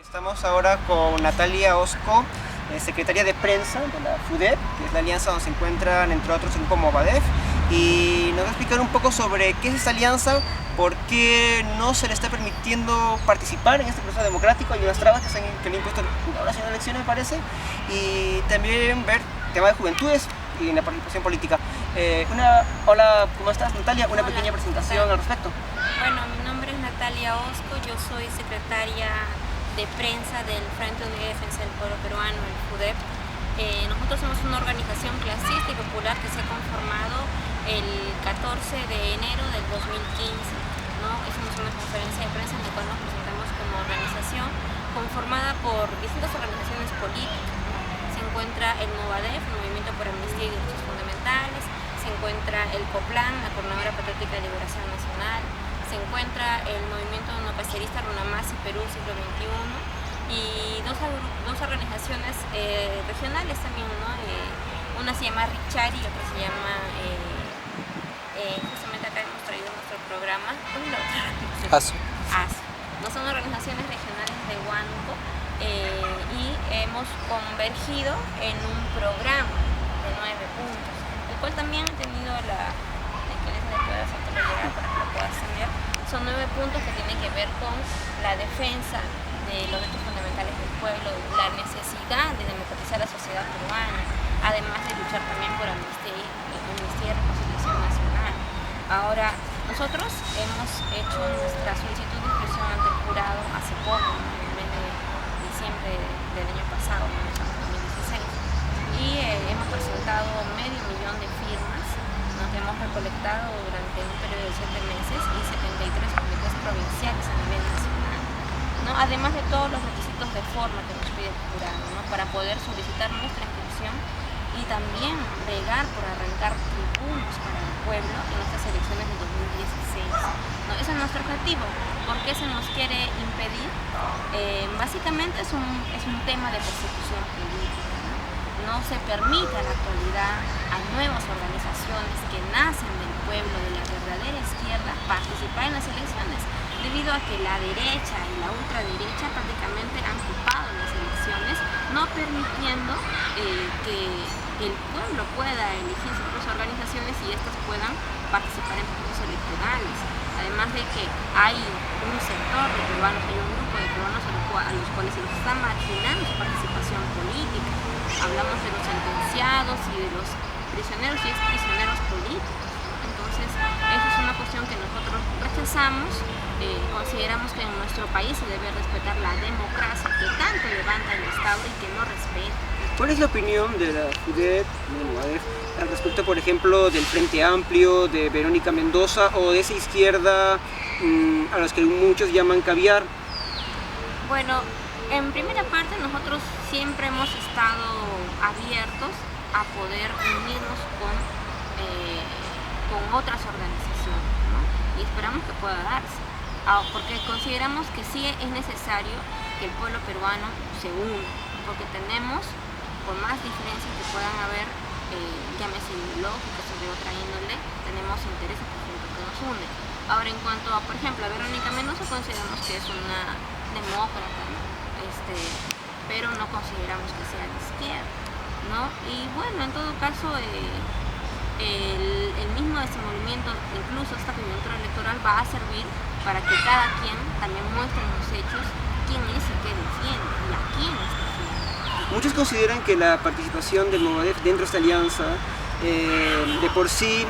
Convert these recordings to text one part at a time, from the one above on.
Estamos ahora con Natalia Osco, secretaria de prensa de la FUDEP, que es la alianza donde se encuentran, entre otros, el grupo Movadef, y nos va a explicar un poco sobre qué es esta alianza, por qué no se le está permitiendo participar en este proceso democrático. Hay unas trabas que le han impuesto ahora en elecciones, me parece, y también ver tema de juventudes y en la participación política. Hola, ¿cómo estás, Natalia? Una pequeña presentación al respecto. Bueno, mi nombre es Natalia Osco, yo soy secretaria de prensa del Frente de Defensa del Pueblo Peruano, el FUDEP. Nosotros somos una organización clasista y popular que se ha conformado el 14 de enero del 2015. Hicimos una conferencia de prensa en la cual nos presentamos como organización conformada por distintas organizaciones políticas. Se encuentra el Movadef, el Movimiento por Amnistía y Derechos Fundamentales, se encuentra el COPLAN, la Coordinadora Patriótica de Liberación Nacional, se encuentra el movimiento no pacerista Runamasi Perú siglo XXI y dos organizaciones regionales también, ¿no? Una se llama Richari y otra se llama, justamente acá hemos traído nuestro programa, ASO. No son organizaciones regionales de Huánuco y hemos convergido en un programa de 9 puntos, el cual también he tenido la delicadeza de poder hacerte llegar para que lo puedas tener. Son 9 puntos que tienen que ver con la defensa de los derechos fundamentales del pueblo, la necesidad de democratizar la sociedad peruana, además de luchar también por amnistía y reconciliación nacional. Ahora, nosotros hemos hecho nuestra solicitud de inscripción ante el jurado hace poco, en el mes de diciembre del año pasado, en 2016, y hemos presentado 500.000 de firmas, que hemos recolectado durante un periodo de 7 meses y 73 comités provinciales a nivel nacional, ¿no? Además de todos los requisitos de forma que nos pide el jurado, ¿no? Para poder solicitar nuestra inscripción y también bregar por arrancar tribunos para el pueblo en estas elecciones de 2016, ¿no? Ese es nuestro objetivo. ¿Por qué se nos quiere impedir? Básicamente es un tema de persecución política. No se permite en la actualidad a nuevas organizaciones que nacen del pueblo, de la verdadera izquierda, participar en las elecciones, debido a que la derecha y la ultraderecha prácticamente han ocupado las elecciones, no permitiendo que el pueblo pueda elegir sus propias organizaciones y estas puedan participar en procesos electorales. Además de que hay un sector de peruanos, hay un grupo de peruanos a los cuales se les está marginando su participación política. Hablamos de los sentenciados y de los prisioneros y exprisioneros políticos. Entonces, esa es una cuestión que nosotros rechazamos. Consideramos que en nuestro país se debe respetar la democracia que tanto levanta el Estado y que no respeta. ¿Cuál es la opinión de la FUDEP al respecto, por ejemplo, del Frente Amplio, de Verónica Mendoza o de esa izquierda a los que muchos llaman caviar? Bueno, en primera parte nosotros siempre hemos estado abiertos a poder unirnos con otras organizaciones, ¿no? Y esperamos que pueda darse, porque consideramos que sí es necesario que el pueblo peruano se una, porque tenemos, por más diferencias que puedan haber, llámese ideológicas o de otra índole, tenemos intereses, por ejemplo, que nos unen. Ahora, en cuanto a, por ejemplo, a Verónica Mendoza, consideramos que es una demócrata, ¿no? Pero no consideramos que sea de izquierda, ¿no? Y bueno, en todo caso, el mismo de ese movimiento, incluso esta coyuntura electoral, va a servir para que cada quien también muestre en los hechos quién es y qué defiende y a quién está defiende. Muchos consideran que la participación del Movadef dentro de esta alianza de por sí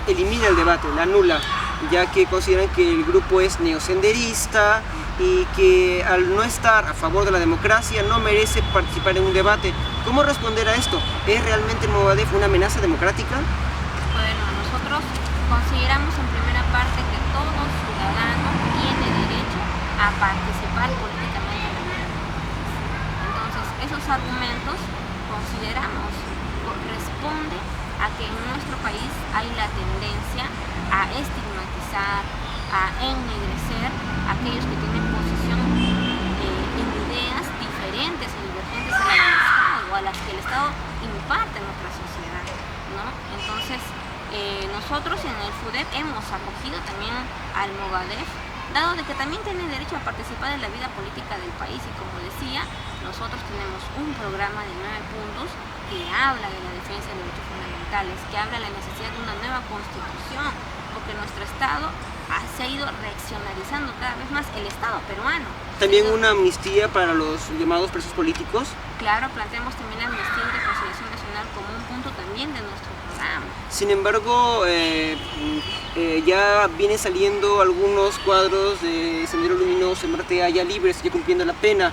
elimina el debate, la anula, ya que consideran que el grupo es neosenderista y que al no estar a favor de la democracia no merece participar en un debate. ¿Cómo responder a esto? ¿Es realmente el Movadef una amenaza democrática? Bueno, nosotros consideramos en primera parte que todo ciudadano tiene derecho a participar políticamente en la democracia. Entonces, esos argumentos consideramos responde a que en nuestro país hay la tendencia a estigmatizar, a ennegrecer a aquellos que tienen posición en ideas diferentes o divergentes a la del Estado o a las que el Estado imparte en nuestra sociedad, ¿no? Entonces, nosotros en el FUDEP hemos acogido también al Movadef dado de que también tienen derecho a participar en la vida política del país. Y como decía, nosotros tenemos un programa de 9 puntos que habla de la defensa de los derechos fundamentales, que habla de la necesidad de una nueva constitución, porque nuestro Estado se ha ido reaccionarizando cada vez más, el Estado peruano. También una amnistía para los llamados presos políticos. Claro, planteamos también la amnistía y reconciliación nacional como un punto también de nuestro programa. Sin embargo, ya vienen saliendo algunos cuadros de Sendero Luminoso, MRTA ya libres, ya cumpliendo la pena.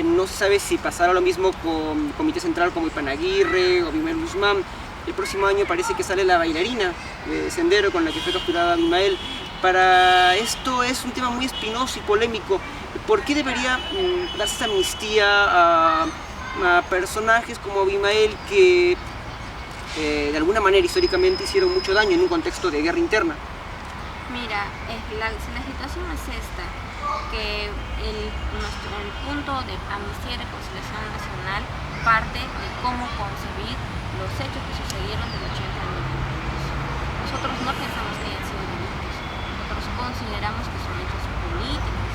No se sabe si pasará lo mismo con Comité Central como Ipanaguirre o Abimael Guzmán. El próximo año parece que sale la bailarina de Sendero con la que fue capturada Abimael. Para esto es un tema muy espinoso y polémico. ¿Por qué debería darse esta amnistía a personajes como Abimael que de alguna manera históricamente hicieron mucho daño en un contexto de guerra interna? Mira, la situación es esta, que el punto de amnistía y reconciliación nacional parte de cómo concebir los hechos que sucedieron del 80 al 92. Nosotros no pensamos que hayan sido delitos, nosotros consideramos que son hechos políticos.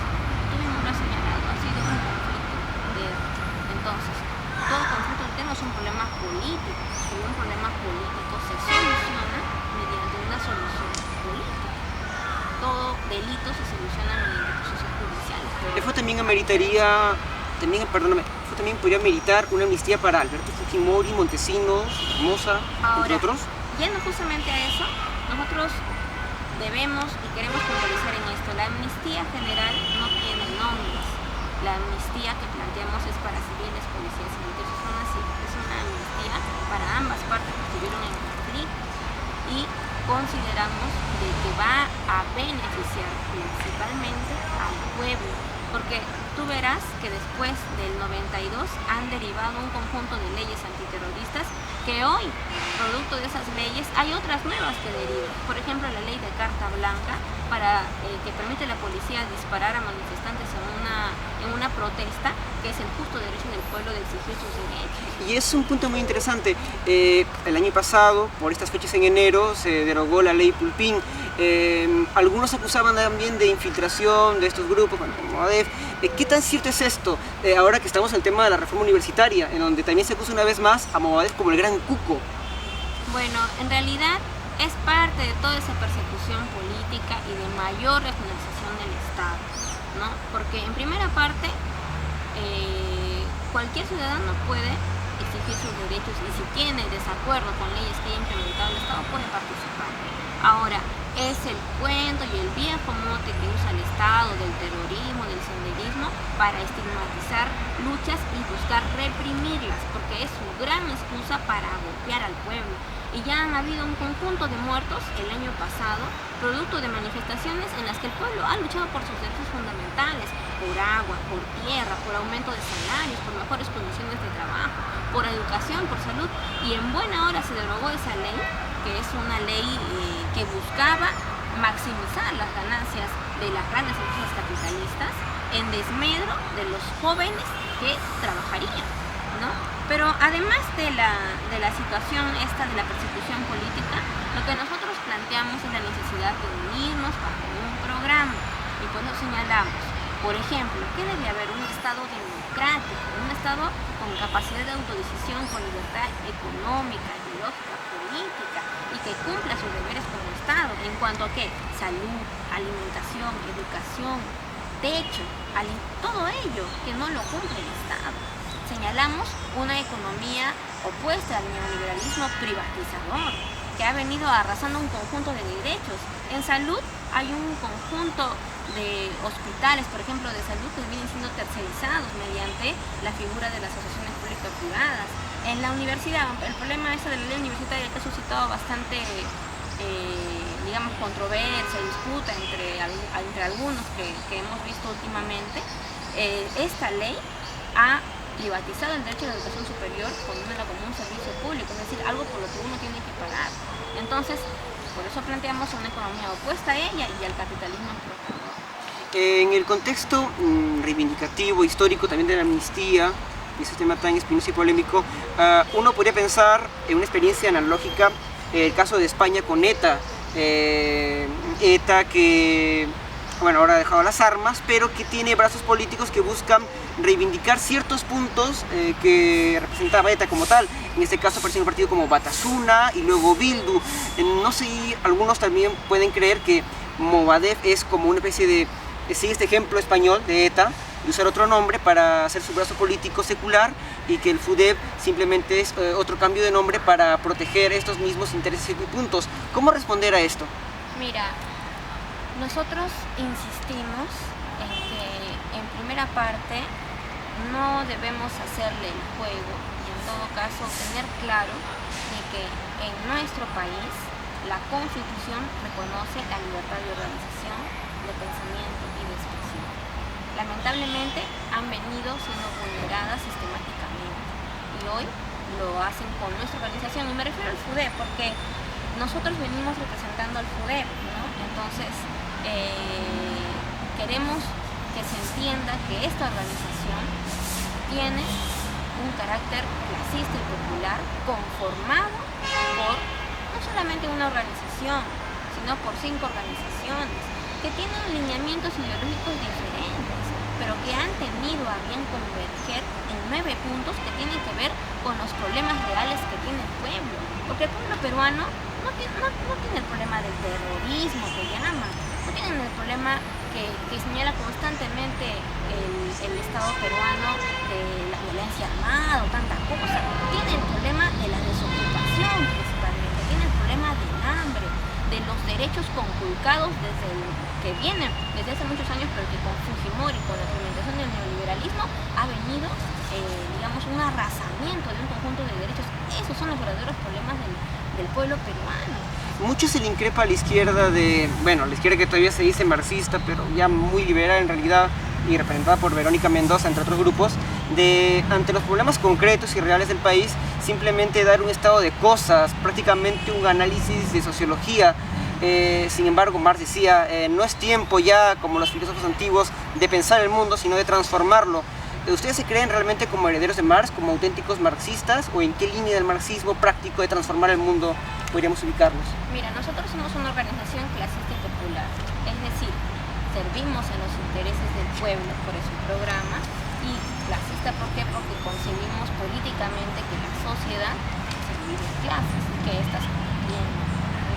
Tú mismo lo has señalado, ha sido un conflicto interno. Entonces, todo conflicto interno es un problema político, y un problema político se soluciona mediante una solución política. Todo delito se soluciona mediante procesos judiciales. Eso también ameritaría, eso también podría meritar una amnistía para Alberto Fujimori, Montesinos, Somoza, entre otros. Yendo justamente a eso, nosotros debemos y queremos puntualizar en esto: la amnistía general no tiene nombres. La amnistía que planteamos es para civiles, policías y militares. Es una amnistía para ambas partes que estuvieron en conflicto, y consideramos de que va a beneficiar principalmente al pueblo, porque tú verás que después del 92 han derivado un conjunto de leyes antiterroristas que hoy, producto de esas leyes, hay otras nuevas que derivan. Por ejemplo, la ley de carta blanca, que permite a la policía disparar a manifestantes en una protesta, que es el justo derecho del pueblo de exigir sus derechos. Y es un punto muy interesante. El año pasado, por estas fechas en enero, se derogó la ley Pulpín. Algunos acusaban también de infiltración de estos grupos, como ADEF. ¿Qué tan cierto es esto? Ahora que estamos en el tema de la reforma universitaria, en donde también se acusa una vez más a Movadef como el gran cuco. Bueno, en realidad es parte de toda esa persecución política y de mayor regionalización del Estado, ¿no? Porque en primera parte, cualquier ciudadano puede exigir sus derechos, y si tiene desacuerdo con leyes que haya implementado el Estado, puede participar. Ahora, es el cuento y el viejo mote que usa el Estado del terrorismo, del senderismo, para estigmatizar luchas y buscar reprimirlas, porque es su gran excusa para golpear al pueblo. Y ya han habido un conjunto de muertos el año pasado, producto de manifestaciones en las que el pueblo ha luchado por sus derechos fundamentales, por agua, por tierra, por aumento de salarios, por mejores condiciones de trabajo, por educación, por salud, y en buena hora se derogó esa ley, que es una ley que buscaba maximizar las ganancias de las grandes empresas capitalistas en desmedro de los jóvenes que trabajarían, ¿no? Pero además de la situación esta de la persecución política, lo que nosotros planteamos es la necesidad de unirnos bajo un programa, y pues lo señalamos. Por ejemplo, ¿qué debe haber? Un Estado democrático, un Estado con capacidad de autodecisión, con libertad económica, ideológica, política, y que cumpla sus deberes como Estado en cuanto a ¿qué? Salud, alimentación, educación, techo, todo ello que no lo cumple el Estado. Señalamos una economía opuesta al neoliberalismo privatizador, que ha venido arrasando un conjunto de derechos. En salud hay un conjunto de hospitales, por ejemplo, de salud, que vienen siendo tercerizados mediante la figura de las asociaciones público-privadas. En la universidad, el problema de la ley universitaria que ha suscitado bastante controversia, disputa entre algunos que hemos visto últimamente. Esta ley ha privatizado el derecho a la educación superior poniéndola como un servicio público, es decir, algo por lo que uno tiene que pagar. Entonces, por eso planteamos una economía opuesta a ella y al capitalismo explotador. En el contexto reivindicativo, histórico también de la amnistía, y ese tema tan espinoso y polémico, uno podría pensar en una experiencia analógica, el caso de España con ETA. ETA que bueno, ahora ha dejado las armas, pero que tiene brazos políticos que buscan reivindicar ciertos puntos que representaba ETA como tal. En este caso aparece un partido como Batasuna y luego Bildu. No sé, algunos también pueden creer que Movadef es como una especie de, sigue este ejemplo español de ETA, de usar otro nombre para hacer su brazo político secular, y que el FUDEP simplemente es otro cambio de nombre para proteger estos mismos intereses y puntos. ¿Cómo responder a esto? Mira, nosotros insistimos en que en primera parte no debemos hacerle el juego y en todo caso tener claro de que en nuestro país la Constitución reconoce la libertad de organización, de pensamiento y de expresión. Lamentablemente han venido siendo vulneradas sistemáticamente y hoy lo hacen con nuestra organización, y me refiero al FUDEP porque nosotros venimos representando al FUDEP, ¿no? Entonces queremos que se entienda que esta organización tiene un carácter clasista y popular conformado por no solamente una organización, sino por 5 organizaciones que tienen lineamientos ideológicos diferentes, pero que han tenido a bien converger en 9 puntos que tienen que ver con los problemas reales que tiene el pueblo. Porque el pueblo peruano no tiene el problema del terrorismo que llaman, no tienen el problema que señala constantemente el Estado peruano de la violencia armada o tanta cosa. Tiene el problema de la desocupación principalmente, tiene el problema del hambre, de los derechos conculcados que vienen desde hace muchos años, pero que con Fujimori, con la implementación del neoliberalismo, ha venido, digamos, un arrasamiento de un conjunto de derechos. Esos son los verdaderos problemas del pueblo peruano. Mucho se le increpa a la izquierda la izquierda que todavía se dice marxista, pero ya muy liberal en realidad, y representada por Verónica Mendoza, entre otros grupos, ante los problemas concretos y reales del país, simplemente dar un estado de cosas, prácticamente un análisis de sociología. Sin embargo, Marx decía, no es tiempo ya, como los filósofos antiguos, de pensar el mundo, sino de transformarlo. ¿Ustedes se creen realmente como herederos de Marx, como auténticos marxistas, o en qué línea del marxismo práctico de transformar el mundo podríamos ubicarnos? Mira, nosotros somos una organización clasista y popular, es decir, servimos a los intereses del pueblo por su programa, y clasista, ¿por qué? Porque concebimos políticamente que la sociedad se divide en clases y que éstas se entienden.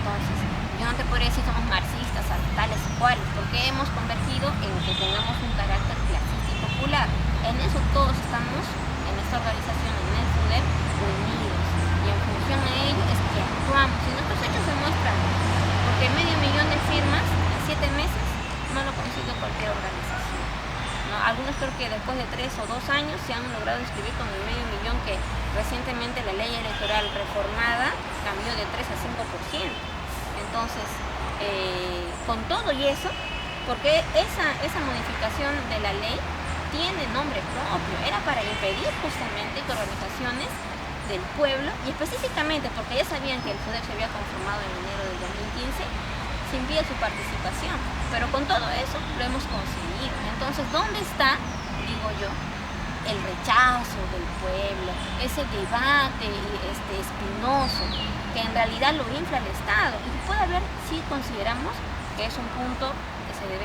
Entonces, yo no te podría decir somos marxistas, tales y cuales, porque hemos convergido en que tengamos un carácter clasista y popular. En eso todos estamos, en esta organización, en el FUDEP, unidos, y en función de ello es que actuamos, y nuestros hechos demuestran, porque 500.000 de firmas en 7 meses no lo consigue cualquier organización, ¿no? Algunos creo que después de 3 o 2 años se han logrado inscribir con el 500.000, que recientemente la ley electoral reformada cambió de 3 a 5%. Entonces, con todo y eso, porque esa modificación de la ley tiene nombre propio, era para impedir justamente que organizaciones del pueblo, y específicamente porque ya sabían que el FUDEP se había conformado en enero del 2015, se impide su participación, pero con todo eso lo hemos conseguido. Entonces, ¿dónde está, digo yo, el rechazo del pueblo, ese debate espinoso que en realidad lo infla el Estado? Y puede haber, si consideramos que es un punto que se debe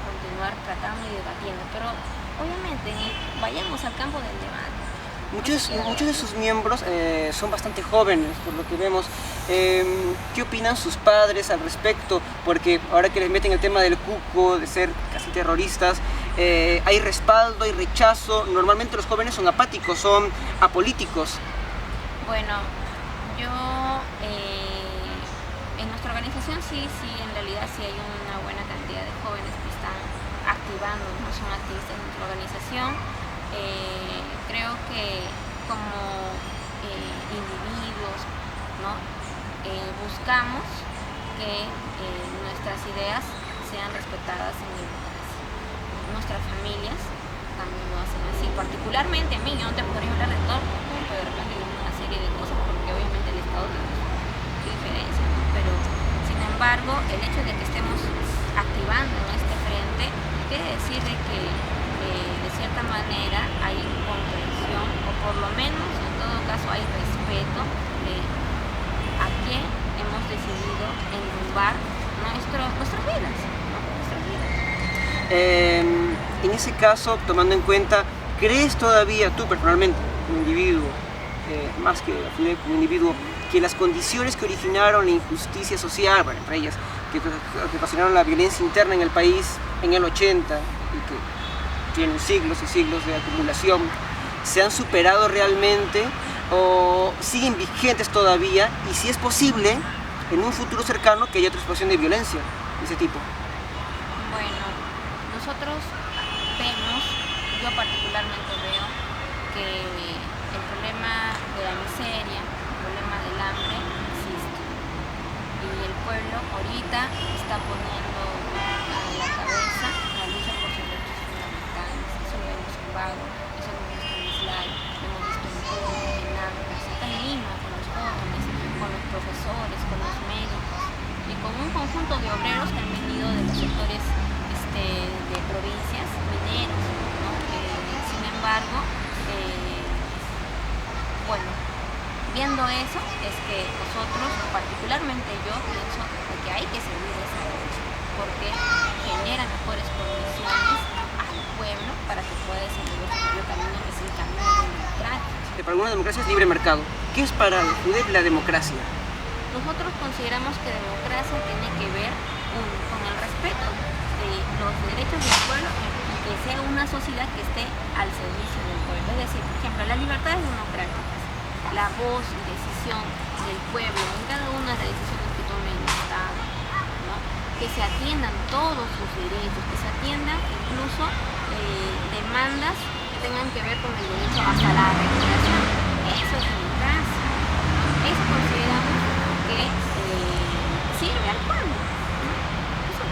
continuar tratando y debatiendo, pero obviamente vayamos al campo del debate. Muchos de sus miembros son bastante jóvenes, por lo que vemos. ¿Qué opinan sus padres al respecto? Porque ahora que les meten el tema del cuco, de ser casi terroristas, hay respaldo, hay rechazo. Normalmente los jóvenes son apáticos, son apolíticos. Bueno, yo en nuestra organización sí, en realidad sí hay una buena cantidad de jóvenes que están activando, no son activistas en nuestra organización. Creo que como individuos, ¿no? Buscamos que nuestras ideas sean respetadas en democracia. Nuestras familias también lo hacen así. Particularmente a mí, yo no te podría hablar de todo, pero de repente de una serie de cosas, porque obviamente el Estado tiene su diferencia, ¿no? Pero sin embargo, el hecho de que estemos activando en este frente quiere decir de que de cierta manera hay comprensión, o por lo menos en todo caso hay respeto de a quién hemos decidido enrumbar nuestras vidas, ¿no? Nuestras vidas. En ese caso, tomando en cuenta, ¿crees todavía tú personalmente, como individuo, más que la FUDEP como individuo, que las condiciones que originaron la injusticia social, bueno, entre ellas, que ocasionaron la violencia interna en el país en el 80 y que tienen siglos y siglos de acumulación, se han superado realmente o siguen vigentes todavía, y si es posible, en un futuro cercano, que haya otra explosión de violencia de ese tipo? Bueno, nosotros vemos, yo particularmente veo que el problema de la miseria, el problema del hambre existe. Y el pueblo ahorita está poniendo a la cabeza la lucha por sus derechos fundamentales. Eso lo hemos en Bago, eso lo hemos visto en Islay, lo hemos visto en Puno, en Ámsterdam, acá en Lima, con los jóvenes, con los profesores, con los médicos y con un conjunto de obreros que han venido de los sectores de provincias mineros, ¿no? Sin embargo, bueno, viendo eso es que nosotros, particularmente yo, pienso de que hay que seguir esa lucha porque genera mejores condiciones al pueblo para que pueda desarrollar su propio camino, que es el camino democrático. Para alguna democracia es libre mercado. ¿Qué es para la FUDEP la democracia? Nosotros consideramos que democracia tiene que ver con el respeto de los derechos del pueblo y que sea una sociedad que esté al servicio del pueblo. Es decir, por ejemplo, las libertades democráticas, la voz y decisión del pueblo en cada una de las decisiones que tome el Estado, ¿no? Que se atiendan todos sus derechos, que se atiendan incluso demandas que tengan que ver con el derecho hasta la recreación. Eso es democracia. Eso consideramos que sirve al pueblo, ¿no? Eso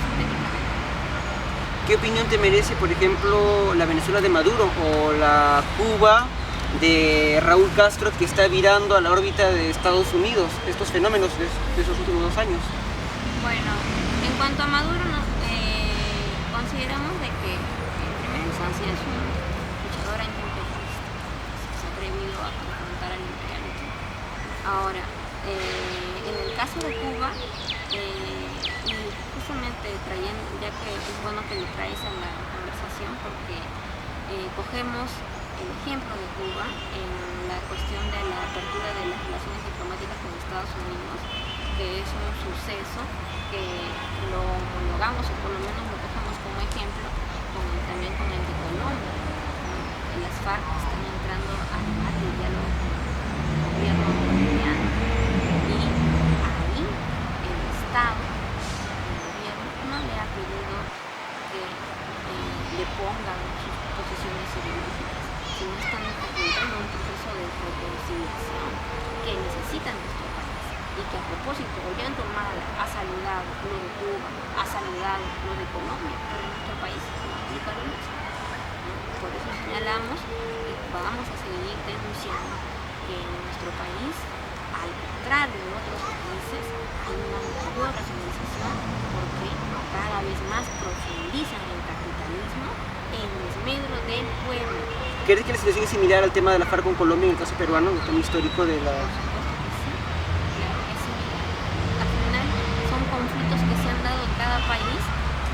sintéticamente. ¿Qué opinión te merece, por ejemplo, la Venezuela de Maduro o la Cuba de Raúl Castro, que está virando a la órbita de Estados Unidos, estos fenómenos de esos últimos 2 años? Bueno, en cuanto a Maduro, consideramos de que en primera instancia es un luchador antiimperialista, se ha atrevido a confrontar al imperialismo. Ahora, en el caso de Cuba, y justamente trayendo, ya que es bueno que lo traes a la conversación, porque cogemos el ejemplo de Cuba en la cuestión de la apertura de las relaciones diplomáticas con Estados Unidos, que es un suceso que lo homologamos o por lo menos lo cogemos como ejemplo también con el de Colombia, ¿no? Las FARC están entrando al diálogo con el gobierno colombiano y ahí el Estado, el gobierno, no le ha pedido que le pongan sus posiciones ideológicas, sino están enfrentando un proceso de reconciliación que necesita nuestro país y que a propósito Ollanta Humala ha saludado lo de Cuba, ha saludado lo de Colombia, pero en nuestro país no aplica lo mismo, ¿no? Por eso señalamos que vamos a seguir denunciando que en nuestro país, al contrario de otros países, hay una mayor racionalización porque cada vez más profundizan el capitalismo en desmedro del pueblo. ¿Crees que la situación es similar al tema de la FARC con Colombia en el caso peruano, el tema histórico de la...? Por supuesto que sí, claro que sí. Al final son conflictos que se han dado en cada país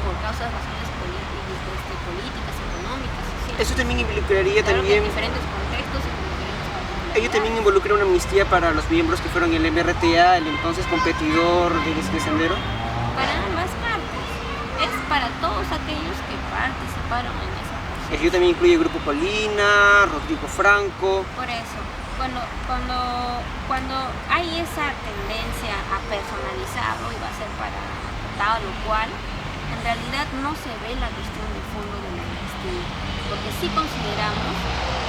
por causas, razones políticas, económicas, sociales. Eso también involucraría claro, también... en diferentes contextos y con diferentes particularidades. Ello también involucra una amnistía para los miembros que fueron el MRTA, el entonces competidor de Sendero. Para ambas partes. Es para todos aquellos que participaron en esa proceso. Ello también incluye el Grupo Colina, Rodrigo Franco. Por eso, cuando hay esa tendencia a personalizarlo y va a ser para tal o cual, en realidad no se ve la cuestión de fondo de la amnistía, porque sí consideramos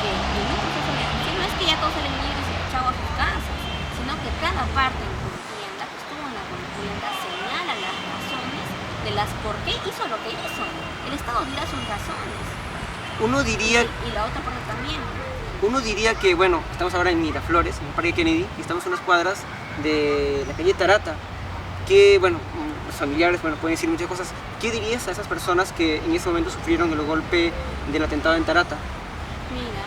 que en un proceso de amnistía no es que ya todos salen libres y chao a sus casas, sino que cada parte en contienda, que estuvo en la contienda, señala las razones de las por qué hizo lo que hizo. El Estado dirá sus razones. Uno diría... Y la otra parte también. Uno diría que, bueno, estamos ahora en Miraflores, en el Parque Kennedy, y estamos a unas cuadras de la calle Tarata, que, bueno, los familiares, bueno, pueden decir muchas cosas. ¿Qué dirías a esas personas que en ese momento sufrieron el golpe del atentado en Tarata? Mira,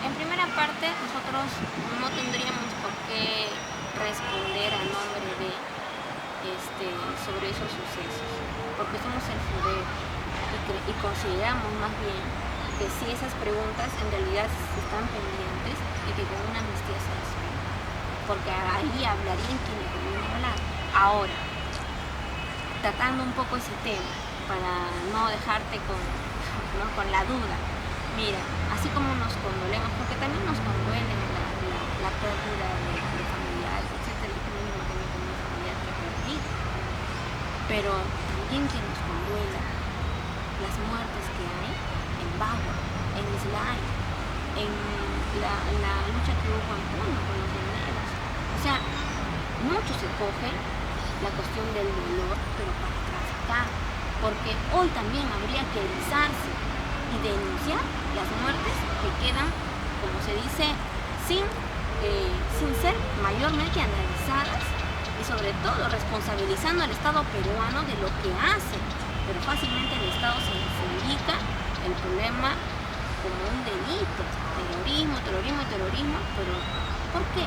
en primera parte nosotros no tendríamos por qué responder a nombre de sobre esos sucesos, porque somos el FUDEP y consideramos más bien que si esas preguntas en realidad están pendientes y que con una amnistía se resuelven, porque ahí hablarían quienes deben hablar. Ahora, tratando un poco ese tema, para no dejarte con la duda, mira, así como nos condolemos, porque también nos conduele la pérdida de familiares, etcétera, yo también no tengo un familiar que perdí, pero también que nos conduela las muertes que hay en Bagua, en Islay, en la lucha que hubo en Puno con los llaneros. O sea, mucho se coge la cuestión del dolor, pero para traficar, porque hoy también habría que erizarse y denunciar las muertes que quedan, como se dice, sin ser mayormente analizadas y sobre todo responsabilizando al Estado peruano de lo que hace, pero fácilmente el Estado se indica el problema como un delito, terrorismo, pero ¿por qué?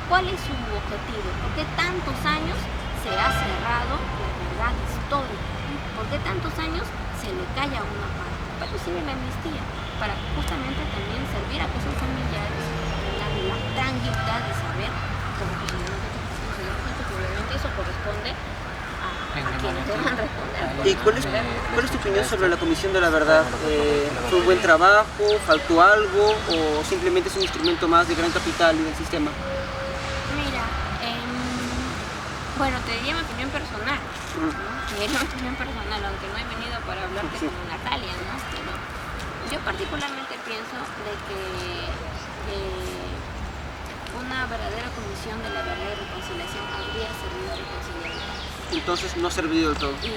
¿Cuál es su objetivo? ¿Por qué tantos años se ha cerrado la verdad histórica? ¿Por qué tantos años se le calla una parte? Para eso sirve la amnistía, para justamente también servir a que esos familiares tengan la tranquilidad de saber cómo obviamente eso corresponde a quienes deban responder. ¿Y cuál es tu opinión sobre la Comisión de la Verdad? ¿Fue un buen trabajo? ¿Faltó algo? ¿O simplemente es un instrumento más de gran capital y del sistema? Mira, bueno, te diría mi opinión personal, ¿no? Te diría mi opinión personal, aunque no he venido para hablarte como Natalia, ¿no? Pero yo particularmente pienso de que una verdadera comisión de la verdad y reconciliación habría servido a reconciliar. Entonces no ha servido del todo. Y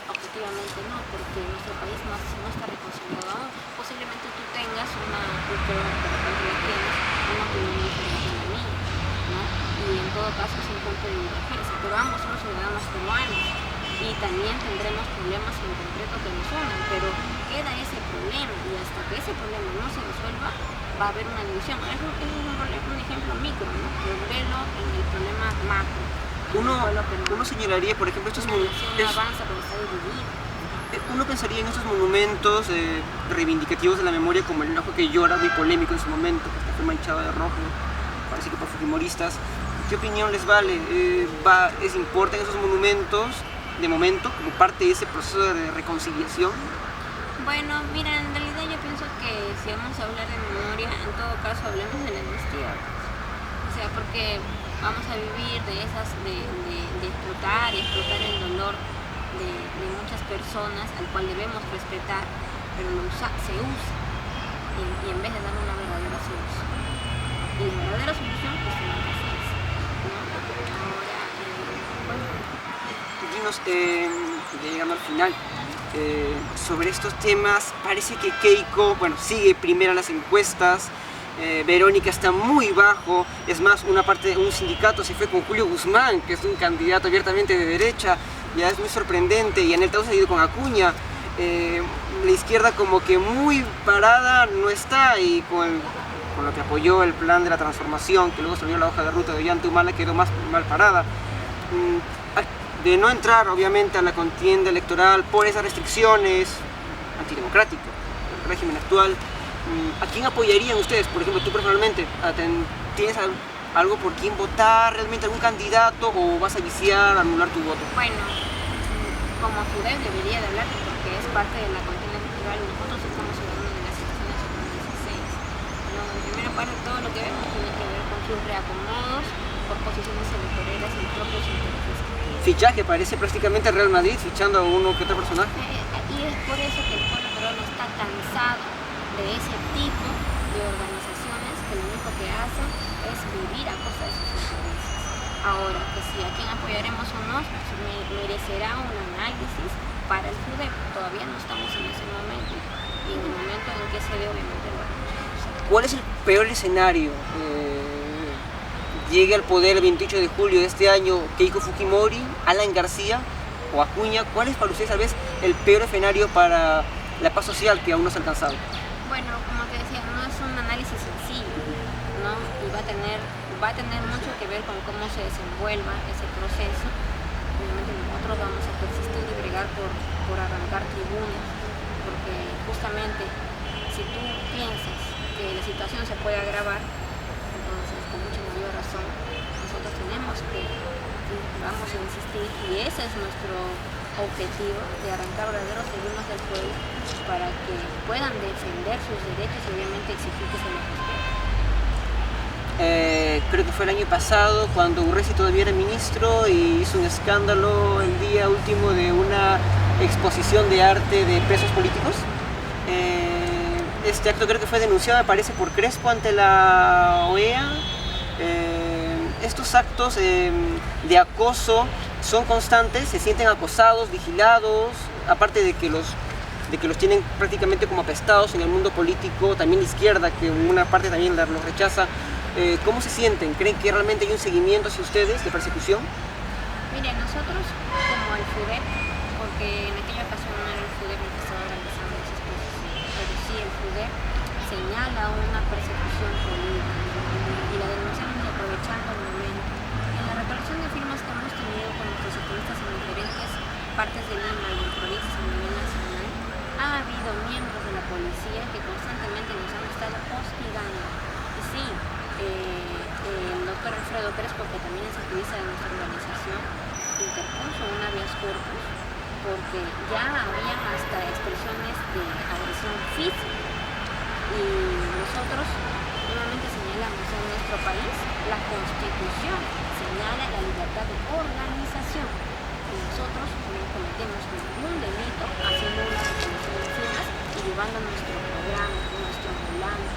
objetivamente no, porque nuestro país no está reconciliado aún. Posiblemente tú tengas una cultura, de repente la tienes, una opinión diferente a la mía, ¿no? Y en todo caso es un punto de divergencia, pero ambos somos ciudadanos peruanos y también tendremos problemas en concreto que nos unan, pero queda ese problema y hasta que ese problema no se resuelva va a haber una división. Eso es un ejemplo micro, ¿no? Pero velo en el problema macro. Uno señalaría, por ejemplo, estos monumentos. Avanza, pero está dividido. Uno pensaría en estos monumentos reivindicativos de la memoria como el enojo que llora, muy polémico en su momento, que hasta fue manchado de rojo, parece que por fujimoristas. ¿Qué opinión les vale? ¿Importan esos monumentos de momento como parte de ese proceso de reconciliación? Bueno, mira, en realidad yo pienso que si vamos a hablar de memoria, en todo caso hablemos de la amnistía. O sea, porque vamos a vivir de explotar el dolor de muchas personas al cual debemos respetar, pero se usa y en vez de dar una verdadera solución. Y la verdadera solución es una defensa, ¿no? Ahora, Dinos, llegando al final, sobre estos temas, parece que Keiko, sigue primera en las encuestas. Verónica está muy bajo, es más, un sindicato se fue con Julio Guzmán, que es un candidato abiertamente de derecha, ya es muy sorprendente, y Anel Taus ha ido con Acuña. La izquierda como que muy parada no está, y con lo que apoyó el plan de la transformación, que luego salió la hoja de ruta de Ollanta-Humala, quedó más mal parada. De no entrar obviamente a la contienda electoral por esas restricciones antidemocráticas del régimen actual, ¿a quién apoyarían ustedes? Por ejemplo, tú personalmente, ¿tienes algo por quién votar, realmente algún candidato, o vas a viciar, anular tu voto? Bueno, como FUDEP debería de hablar porque es parte de la contienda electoral y nosotros estamos hablando de la situación de 2016. No, en primera parte todo lo que vemos tiene que ver con sus reacomodos por posiciones electorales y propios intereses. Fichaje, parece prácticamente Real Madrid fichando a uno que otro personaje. Y es por eso que el pueblo peruano está cansado de ese tipo de organizaciones que lo único que hacen es vivir a costa de sus intereses. Ahora, que si a quién apoyaremos o no, merecerá un análisis para el FUDEP. Todavía no estamos en ese momento y en el momento en que se dé obviamente lo vamos a usar. ¿Cuál es el peor escenario? Llegue al poder el 28 de julio de este año Keiko Fujimori, Alan García o Acuña. ¿Cuál es para ustedes tal vez el peor escenario para la paz social que aún no se ha alcanzado? Bueno, como te decía, no es un análisis sencillo, ¿no? Y va a tener mucho que ver con cómo se desenvuelva ese proceso, obviamente nosotros vamos a persistir y bregar por arrancar tribunas, porque justamente si tú piensas que la situación se puede agravar, entonces con mucha mayor razón nosotros tenemos que, vamos a insistir, y ese es nuestro objetivo, de arrancar verdaderos tribunos del pueblo para que puedan defender sus derechos y obviamente exigir que se les respete. Creo que fue el año pasado cuando Urresti todavía era ministro y hizo un escándalo el día último de una exposición de arte de presos políticos. Este acto creo que fue denunciado, me parece, por Crespo ante la OEA. Estos actos de acoso son constantes, se sienten acosados, vigilados, aparte de que los tienen prácticamente como apestados en el mundo político, también la izquierda, que en una parte también los rechaza. ¿Cómo se sienten? ¿Creen que realmente hay un seguimiento hacia ustedes de persecución? Miren, nosotros como el FUDEP, porque en aquella ocasión no era el FUDEP el que estaba organizando esa exposición, pero sí el FUDEP señala una persecución política y la denunciamos aprovechando el momento. En la recolección de firmas que hemos tenido con nuestros activistas en diferentes partes de Lima y en provincias a nivel nacional, ha habido miembros de la policía que constantemente nos han estado hostigando. Y sí, el doctor Alfredo Crespo, que también es activista de nuestra organización, interpuso un habeas corpus porque ya había hasta expresiones de agresión física. Y nosotros nuevamente señalamos, en nuestro país la Constitución señala la libertad de organización y nosotros no cometemos ningún delito haciendo una recolección de firmas y llevando nuestro programa, nuestro volante,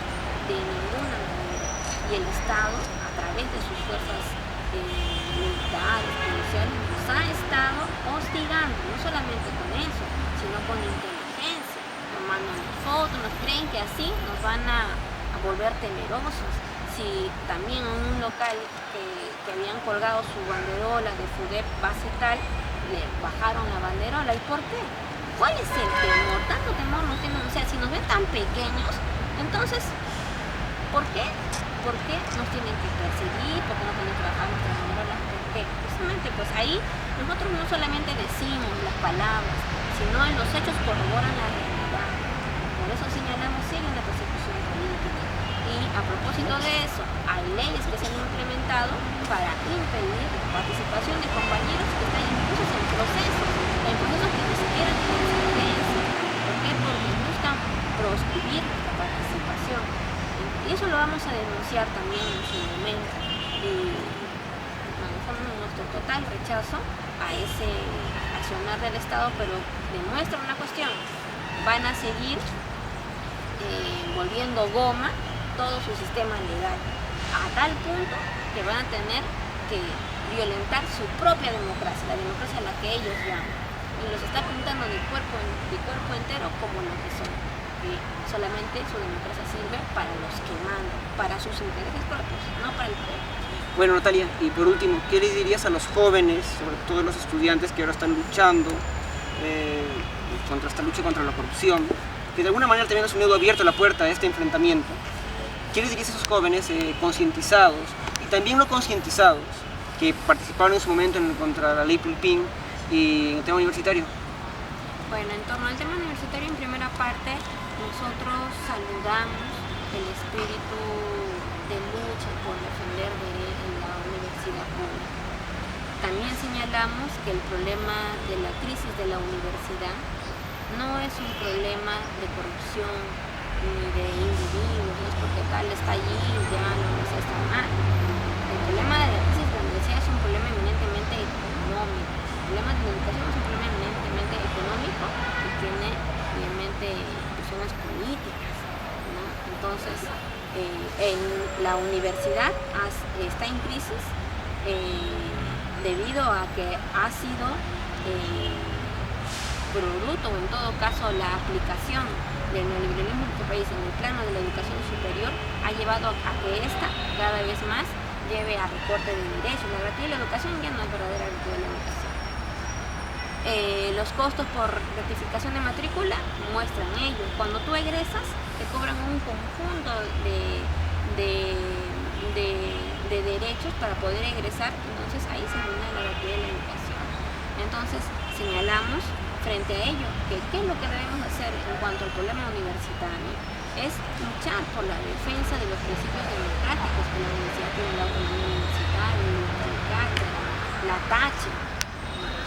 de ninguna manera. Y el Estado, a través de sus fuerzas militares, policiales, nos ha estado hostigando, no solamente con eso, sino con inteligencia. Nos mandan fotos, nos creen que así nos van a volver temerosos. Si también en un local que habían colgado su banderola de FUDEP base tal, le bajaron la banderola. ¿Y por qué? ¿Cuál es el temor? Tanto temor nos tienen, o sea, si nos ven tan pequeños, entonces, ¿por qué? ¿Por qué nos tienen que perseguir? ¿Por qué no tienen que bajar nuestra banderola? ¿Por qué? Justamente, pues ahí nosotros no solamente decimos las palabras, sino en los hechos corroboran la realidad. Por eso señalamos, sigue una persecución política. Y a propósito de eso, hay leyes que se han implementado para impedir la participación de compañeros que están incluso en procesos que ni siquiera tienen sentencia. ¿Por qué? Porque buscan proscribir la participación. Y eso lo vamos a denunciar también en su momento. Y manifestamos nuestro total rechazo a ese accionar del Estado, pero demuestra una cuestión: van a seguir volviendo goma todo su sistema legal, a tal punto que van a tener que violentar su propia democracia, la democracia a la que ellos llaman, y los está pintando de cuerpo entero como lo que son, que solamente su democracia sirve para los que mandan, para sus intereses propios, no para el pueblo. Bueno, Natalia, y por último, ¿qué les dirías a los jóvenes, sobre todo los estudiantes que ahora están luchando contra esta lucha contra la corrupción, que de alguna manera también han unido abierto la puerta a este enfrentamiento? ¿Qué les dirías a esos jóvenes concientizados y también no concientizados que participaron en su momento contra la ley Pulpín y en el tema universitario? Bueno, en torno al tema universitario, en primera parte, nosotros saludamos el espíritu de lucha por defender derechos en la universidad pública. También señalamos que el problema de la crisis de la universidad no es un problema de corrupción ni de individuos, no es porque tal está allí y ya la universidad está mal. El problema de la crisis de la universidad es un problema eminentemente económico. El problema de la educación es un problema eminentemente económico y tiene obviamente implicaciones políticas, ¿no? Entonces, en la universidad está en crisis debido a que ha sido producto, o en todo caso la aplicación del neoliberalismo en nuestro país en el plano de la educación superior ha llevado a que ésta cada vez más lleve a recorte de derechos. La gratuidad de la educación ya no es verdadera gratuidad de la educación. Los costos por rectificación de matrícula muestran ello. Cuando tú egresas te cobran un conjunto de derechos para poder egresar, entonces ahí se vulnera la gratuidad de la educación. Entonces señalamos frente a ello que qué es lo que debemos hacer en cuanto al problema universitario es luchar por la defensa de los principios democráticos que la universidad tiene, la autonomía universitaria, la libertad de cátedra, la tache.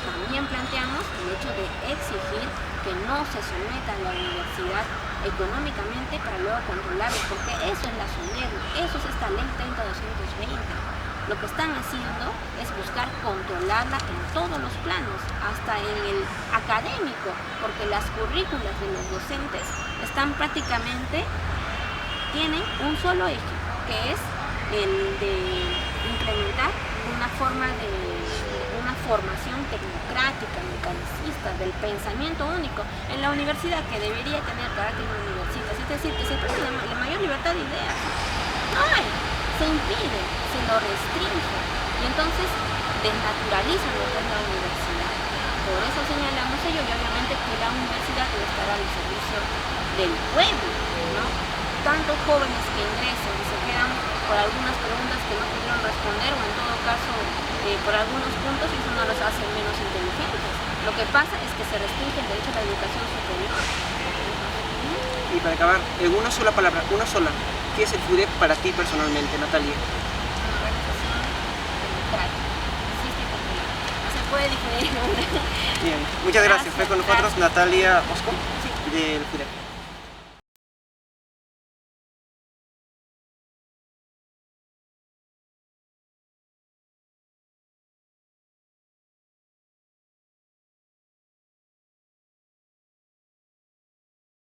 También planteamos el hecho de exigir que no se someta a la universidad económicamente para luego controlarlo, porque eso es la SUNEDU, eso es esta ley 30220. Lo que están haciendo es buscar controlarla en todos los planos, hasta en el académico, porque las currículas de los docentes están prácticamente, tienen un solo eje, que es el de implementar una formación tecnocrática, mecanicista, del pensamiento único en la universidad, que debería tener carácter universitario, es decir, que se tiene la mayor libertad de ideas. No hay, se impide, se lo restringe y entonces desnaturalizan lo que es la universidad. Por eso señalamos ello, y obviamente que la universidad debe estar al servicio del pueblo, ¿no? Tantos jóvenes que ingresan y se quedan por algunas preguntas que no pudieron responder, o en todo caso por algunos puntos, y eso no los hace menos inteligentes. Lo que pasa es que se restringe el derecho a la educación superior. Y para acabar, en una sola palabra, una sola, ¿qué es el FUDEP para ti personalmente, Natalia? Una organización democrática, existe y popular. No se puede diferir en una. Bien, muchas gracias. Fue con nosotros Natalia Osco, del FUDEP.